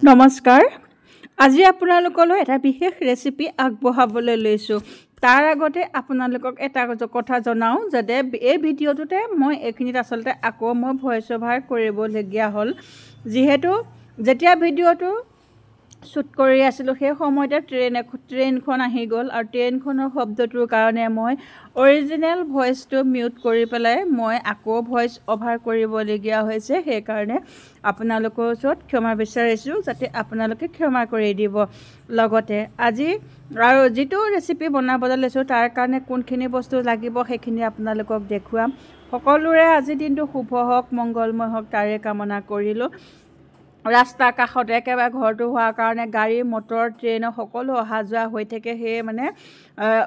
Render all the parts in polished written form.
নমস্কাৰ আজি আপোনালোকলৈ এটা বিশেষ ৰেচিপি আগবঢ়াবলৈ লৈছোঁ তাৰ আগতে আপোনালোকক এটা কথা জনাওঁ যে এই ভিডিঅ'টোতে মই এইখিনিত আচলতে আকৌ মই ভয়েস ওভাৰ কৰিবলগীয়া হ'ল যিহেতু যেতিয়া ভিডিঅ'টো শ্বুট কৰি আছিলোঁ সেই সময়তে ট্ৰেইনখন আহি গ'ল আৰু ট্ৰেইনখনৰ শব্দটোৰ কাৰণে মই অৰিজিনেল ভয়েসটো মিউট কৰি পেলাই মই আকৌ ভয়েস ওভাৰ কৰিবলগীয়া হৈছে সেইকাৰণে আপোনালোকৰ ওচৰত ক্ষমা বিচাৰিছোঁ যাতে আপোনালোকে ক্ষমা কৰি দিব লগতে আজি আৰু যিটো ৰেচিপি বনাবলৈ লৈছোঁ তাৰ কাৰণে কোনখিনি বস্তু লাগিব সেইখিনি আপোনালোকক দেখুৱাম সকলোৰে আজি দিনটো শুভ হওক মংগলময় হওক তাৰে কামনা কৰিলোঁ ৰাস্তা কাষত একেবাৰে ঘৰটো হোৱাৰ কাৰণে গাড়ী মটৰ ট্ৰেইন সকলো অহা যোৱা হৈ থাকে সেয়ে মানে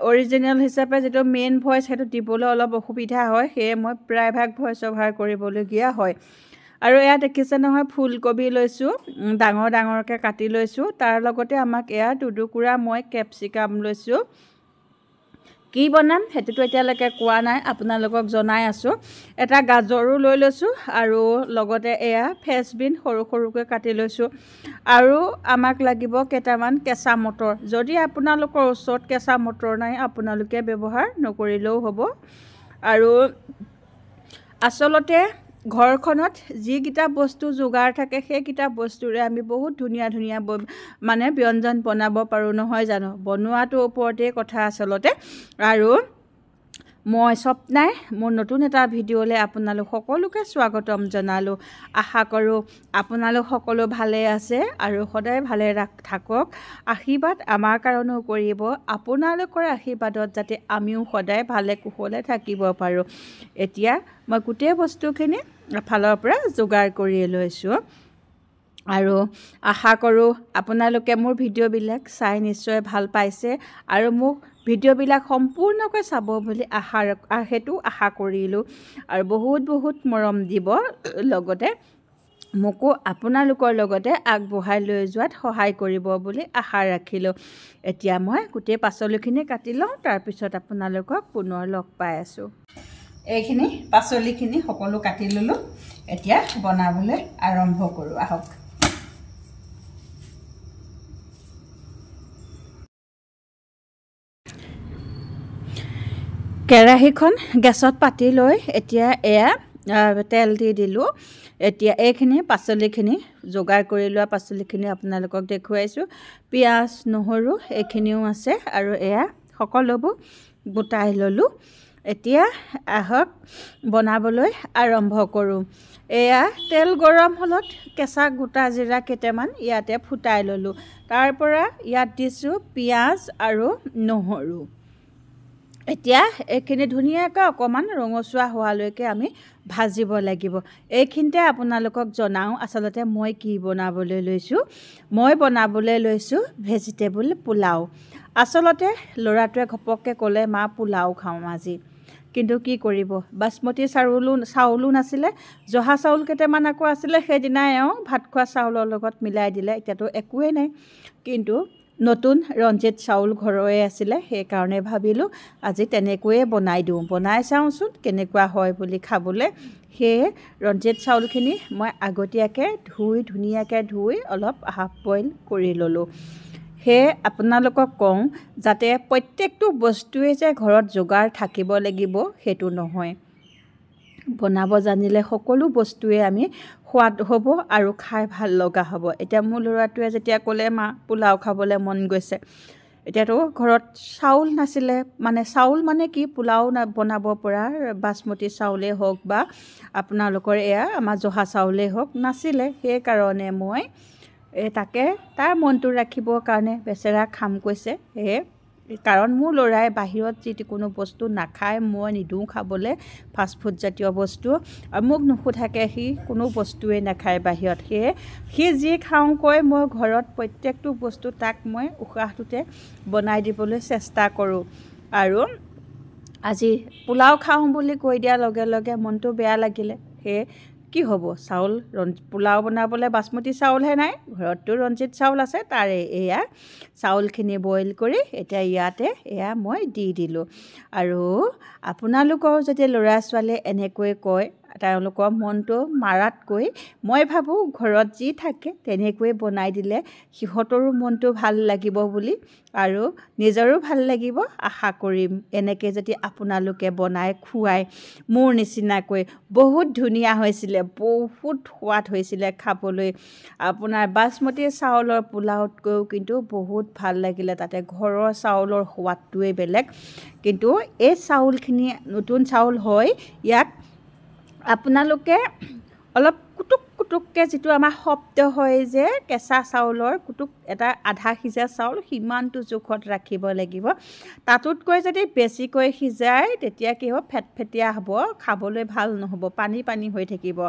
অৰিজিনেল হিচাপে যেটো মেইন ভয়েস সেইটো দিবলৈ অলপ অসুবিধা হয় সেয়ে মই প্ৰায়ভাগ ভয়েস ওভাৰ কৰিবলগীয়া হয় আৰু এয়া দেখিছে নহয় ফুলকবি লৈছোঁ ডাঙৰ ডাঙৰকৈ কাটি লৈছোঁ তাৰ লগতে আমাক এয়া দুটুকুৰা মই কেপচিকাম লৈছোঁ কি বনাম হেতুটো এতিয়ালৈকে কোৱা নাই আপোনালোকক জনাই আছোঁ এটা গাজৰো লৈ লৈছোঁ আৰু লগতে এয়া ফ্ৰেঞ্চবিন সৰু সৰুকৈ কাটি লৈছোঁ আৰু আমাক লাগিব কেইটামান কেঁচা মটৰ যদি আপোনালোকৰ ওচৰত কেঁচা মটৰ নাই আপোনালোকে ব্যৱহাৰ নকৰিলেও হ'ব আৰু আচলতে ঘৰখনত যিকিটা বস্তু যোগাৰ থাকে সেইকিটা বস্তুৰে আমি বহুত ধুনীয়া ধুনীয়া মানে ব্যঞ্জন বনাব পাৰোঁ নহয় জানো বনোৱাটোৰ ওপৰতে কথা আচলতে আৰু মই স্বপ্নাই মোৰ নতুন এটা ভিডিঅ'লৈ আপোনালোক সকলোকে স্বাগতম জনালোঁ আশা কৰোঁ আপোনালোক সকলো ভালে আছে আৰু সদায় ভালে থাকক আশীৰ্বাদ আমাৰ কাৰণেও কৰিব আপোনালোকৰ আশীৰ্বাদত যাতে আমিও সদায় ভালে কুশলে থাকিব পাৰোঁ এতিয়া মই গোটেই বস্তুখিনি ফালৰ পৰা যোগাৰ কৰি লৈছোঁ আৰু আশা কৰোঁ আপোনালোকে মোৰ ভিডিঅ'বিলাক চাই নিশ্চয় ভাল পাইছে আৰু মোক ভিডিঅ'বিলাক সম্পূৰ্ণকৈ চাব বুলি সেইটো আশা কৰিলোঁ আৰু বহুত বহুত মৰম দিব লগতে মোকো আপোনালোকৰ লগতে আগবঢ়াই লৈ যোৱাত সহায় কৰিব বুলি আশা ৰাখিলোঁ এতিয়া মই গোটেই পাচলিখিনি কাটি লওঁ তাৰপিছত আপোনালোকক পুনৰ লগ পাই আছোঁ এইখিনি পাচলিখিনি সকলো কাটি ল'লোঁ এতিয়া বনাবলৈ আৰম্ভ কৰোঁ আহক কেৰাহীখন গেছত পাতি লৈ এতিয়া এয়া তেল দি দিলোঁ এতিয়া এইখিনি পাচলিখিনি যোগাৰ কৰি লোৱা পাচলিখিনি আপোনালোকক দেখুৱাইছোঁ পিঁয়াজ নহৰু এইখিনিও আছে আৰু এয়া সকলোবোৰ গোটাই ল'লোঁ এতিয়া আহক বনাবলৈ আৰম্ভ কৰোঁ এয়া তেল গৰম হ'লত কেঁচা গোটা জিৰা কেইটামান ইয়াতে ফুটাই ল'লোঁ তাৰ পৰা ইয়াত দিছোঁ পিঁয়াজ আৰু নহৰু এতিয়া এইখিনি ধুনীয়াকৈ অকণমান ৰঙচুৱা হোৱালৈকে আমি ভাজিব লাগিব এইখিনিতে আপোনালোকক জনাওঁ আচলতে মই কি বনাবলৈ লৈছোঁ মই বনাবলৈ লৈছোঁ ভেজিটেবল পোলাও আচলতে ল'ৰাটোৱে ঘপককৈ ক'লে মা পোলাও খাওঁ আজি কিন্তু কি কৰিব বাসমতি চাউলো নাছিলে জহা চাউল কেইটামান আকৌ আছিলে সেইদিনাই ভাত খোৱা চাউলৰ লগত মিলাই দিলে এতিয়াতো একোৱেই নাই কিন্তু নতুন ৰঞ্জিত চাউল ঘৰৰে আছিলে সেইকাৰণে ভাবিলোঁ আজি তেনেকৈয়ে বনাই দিওঁ বনাই চাওঁচোন কেনেকুৱা হয় বুলি খাবলৈ সেয়ে ৰঞ্জিত চাউলখিনি মই আগতীয়াকৈ ধুনীয়াকৈ ধুই অলপ হাফ বইল কৰি ল'লোঁ সেয়ে আপোনালোকক কওঁ যাতে প্ৰত্যেকটো বস্তুৱে যে ঘৰত যোগাৰ থাকিব লাগিব সেইটো নহয় বনাব জানিলে সকলো বস্তুৱে আমি সোৱাদ হ'ব আৰু খাই ভাল লগা হ'ব এতিয়া মোৰ ল'ৰাটোৱে যেতিয়া ক'লে মা পোলাও খাবলৈ মন গৈছে এতিয়াতো ঘৰত চাউল নাছিলে মানে চাউল মানে কি পোলাও বনাব পৰা বাসমতি চাউলেই হওক বা আপোনালোকৰ এয়া আমাৰ জহা চাউলেই হওক নাছিলে সেইকাৰণে মই তাকে তাৰ মনটো ৰাখিবৰ কাৰণে বেচেৰা খাম কৈছে সেয়ে কাৰণ মোৰ ল'ৰাই বাহিৰত যিকোনো বস্তু নাখায় মই নিদিওঁ খাবলৈ ফাষ্টফুড জাতীয় বস্তু আৰু মোক নুসুধাকৈ সি কোনো বস্তুৱেই নাখায় বাহিৰত সেয়ে সি যি খাওঁ কয় মই ঘৰত প্ৰত্যেকটো বস্তু তাক মই উশাহটোতে বনাই দিবলৈ চেষ্টা কৰোঁ আৰু আজি পোলাও খাওঁ বুলি কৈ দিয়াৰ লগে লগে মনটো বেয়া লাগিলে সেয়ে কি হ'ব চাউল পোলাও বনাবলৈ বাসমতি চাউলহে নাই ঘৰততো ৰঞ্জিত চাউল আছে তাৰে এয়া চাউলখিনি বইল কৰি এতিয়া ইয়াতে এয়া মই দি দিলোঁ আৰু আপোনালোকৰ যদি ল'ৰা ছোৱালীয়ে এনেকৈ কয় তেওঁলোকৰ মনটো মাৰাতকৈ মই ভাবোঁ ঘৰত যি থাকে তেনেকৈ বনাই দিলে সিহঁতৰো মনটো ভাল লাগিব বুলি আৰু নিজৰো ভাল লাগিব আশা কৰিম। এনেকৈ যদি আপোনালোকে বনাই খুৱাই মোৰ নিচিনাকৈ বহুত ধুনীয়া হৈছিলে, বহুত সোৱাদ হৈছিলে খাবলৈ। আপোনাৰ বাচমতি চাউলৰ পোলাওতকৈও কিন্তু বহুত ভাল লাগিলে, তাতে ঘৰৰ চাউলৰ সোৱাদটোৱে বেলেগ। কিন্তু এই চাউলখিনি নতুন চাউল হয়, ইয়াক আপোনালোকে অলপ কুটুক কুটুককৈ যিটো আমাৰ শব্দ হয় যে কেঁচা চাউলৰ কুটুক এটা আধা সিজা চাউল সিমানটো জোখত ৰাখিব লাগিব। তাতোতকৈ যদি বেছিকৈ সিজায় তেতিয়া কি হ'ব, ফেটফেটীয়া হ'ব, খাবলৈ ভাল নহ'ব, পানী পানী হৈ থাকিব।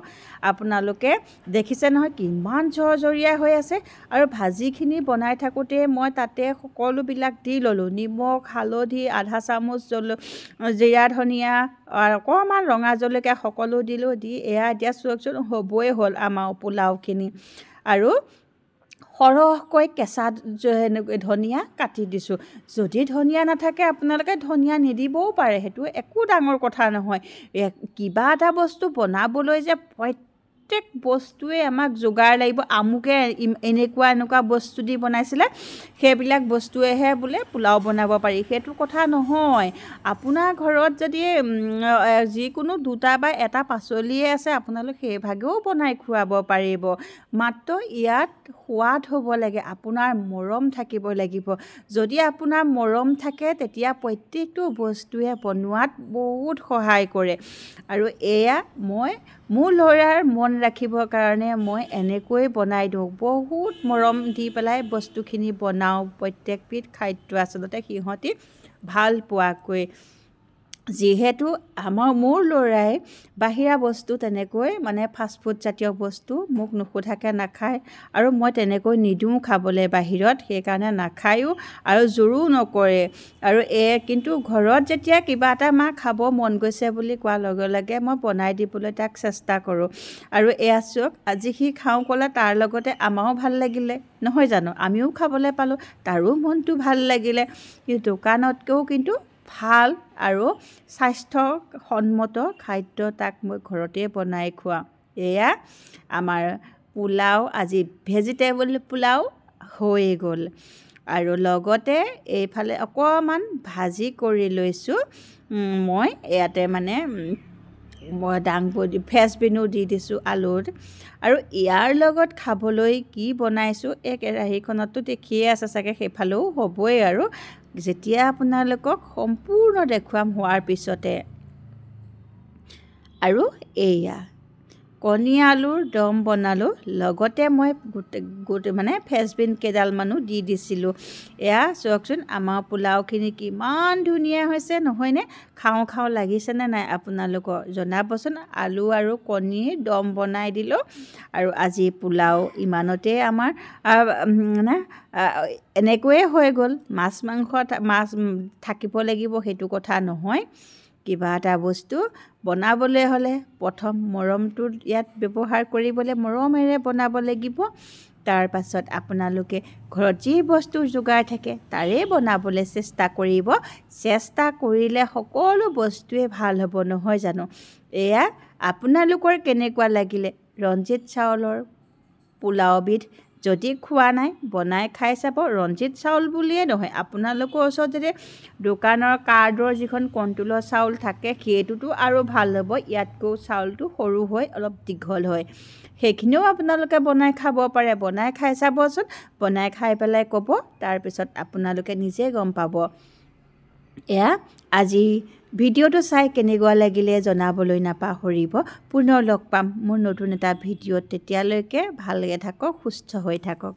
আপোনালোকে দেখিছে নহয় কিমান জৰজৰীয়া হৈ আছে। আৰু ভাজিখিনি বনাই থাকোঁতে মই তাতে সকলোবিলাক দি ল'লোঁ, নিমখ হালধি আধা চামুচ জিৰা ধনিয়া অকণমান ৰঙা জলকীয়া সকলো দিলোঁ, দি এয়া এতিয়া চাওকচোন হ'বই হ'ল আমাৰ পোলাওখিনি। আৰু সৰহকৈ কেঁচা ধনিয়া কাটি দিছোঁ। যদি ধনিয়া নাথাকে আপোনালোকে ধনিয়া নিদিবও পাৰে, সেইটো একো ডাঙৰ কথা নহয়। কিবা এটা বস্তু বনাবলৈ যে প্ৰত্যেক বস্তুৱে আমাক যোগাৰ লাগিব, আমুকে এনেকুৱা বস্তু দি বনাইছিলে সেইবিলাক বস্তুৱেহে বোলে পোলাও বনাব পাৰি, সেইটো কথা নহয়। আপোনাৰ ঘৰত যদি যিকোনো দুটা বা এটা পাচলিয়ে আছে আপোনালোক সেইভাগেও বনাই খুৱাব পাৰিব। মাত্ৰ ইয়াত সোৱাদ হ'ব লাগে, আপোনাৰ মৰম থাকিব লাগিব। যদি আপোনাৰ মৰম থাকে তেতিয়া প্ৰত্যেকটো বস্তুৱে বনোৱাত বহুত সহায় কৰে। আৰু এয়া মই মোৰ ল'ৰাৰ মন ৰাখিবৰ কাৰণে মই এনেকৈ বনাই দিওঁ, বহুত মৰম দি পেলাই বস্তুখিনি বনাওঁ। প্ৰত্যেকবিধ খাদ্য আচলতে সিহঁতি ভাল পোৱাকৈ, যিহেতু মোৰ ল'ৰাই বাহিৰা বস্তু তেনেকৈ মানে ফাষ্টফুড জাতীয় বস্তু মোক নোসোধাকৈ নাখায়, আৰু মই তেনেকৈ নিদিওঁ খাবলৈ বাহিৰত, সেইকাৰণে নাখায়ো আৰু জোৰো নকৰে। আৰু কিন্তু ঘৰত যেতিয়া কিবা এটা মা খাব মন গৈছে বুলি কোৱাৰ লগে লগে মই বনাই দিবলৈ তাক চেষ্টা কৰোঁ। আৰু এয়া চাওক, আজি সি খাওঁ ক'লে তাৰ লগতে আমাৰো ভাল লাগিলে নহয় জানো, আমিও খাবলৈ পালোঁ, তাৰো মনটো ভাল লাগিলে। কিন্তু দোকানতকৈও কিন্তু ভাল আৰু স্বাস্থ্যসন্মত খাদ্য তাক মই ঘৰতে বনাই খুৱাওঁ। এয়া আমাৰ পোলাও, আজি ভেজিটেবল পোলাও হৈয়ে গ'ল। আৰু লগতে এইফালে অকণমান ভাজি কৰি লৈছোঁ মই, ইয়াতে মানে মই ফ্ৰেঞ্চবিনো দি দিছোঁ আলুত। আৰু ইয়াৰ লগত খাবলৈ কি বনাইছোঁ এই কেৰাহীখনতো দেখিয়ে আছে চাগে, সেইফালেও হ'বই। আৰু যেতিয়া আপোনালোকক সম্পূৰ্ণ দেখুৱাম হোৱাৰ পিছতে। আৰু এয়া কণী আলুৰ দম বনালোঁ, লগতে মই মানে ফ্ৰেঞ্চবিন কেইডালমানো দি দিছিলোঁ। এয়া চাওকচোন আমাৰ পোলাওখিনি কিমান ধুনীয়া হৈছে নহয়নে? খাওঁ খাওঁ লাগিছেনে নাই আপোনালোকৰ জনাবচোন। আলু আৰু কণীৰ দম বনাই দিলোঁ, আৰু আজি পোলাও ইমানতে আমাৰ মানে এনেকৈয়ে হৈ গ'ল। মাছ থাকিব লাগিব সেইটো কথা নহয়। কিবা এটা বস্তু বনাবলৈ হ'লে প্ৰথম মৰমটো ইয়াত ব্যৱহাৰ কৰিবলৈ মৰমেৰে বনাব লাগিব। তাৰ পাছত আপোনালোকে ঘৰত যি বস্তুৰ যোগাৰ থাকে তাৰে বনাবলৈ চেষ্টা কৰিব। চেষ্টা কৰিলে সকলো বস্তুৱে ভাল হ'ব নহয় জানো। এয়া আপোনালোকৰ কেনেকুৱা লাগিলে ৰঞ্জিত চাউলৰ পোলাওবিধ? যদি খোৱা নাই বনাই খাই চাব। ৰঞ্জিত চাউল বুলিয়ে নহয়, আপোনালোকৰ ওচৰত যদি দোকানৰ কাৰ্ডৰ যিখন কণ্ট্ৰলৰ চাউল থাকে সেইটোতো আৰু ভাল হ'ব, ইয়াতকৈও চাউলটো সৰু হৈ অলপ দীঘল হয়, সেইখিনিও আপোনালোকে বনাই খাব পাৰে। বনাই খাই চাবচোন, বনাই খাই পেলাই ক'ব, তাৰপিছত আপোনালোকে নিজে গম পাব। এয়া আজি ভিডিঅ'টো চাই কেনেকুৱা লাগিলে জনাবলৈ নাপাহৰিব। পুনৰ লগ পাম মোৰ নতুন এটা ভিডিঅ'ত, তেতিয়ালৈকে ভালকৈ থাকক, সুস্থ হৈ থাকক।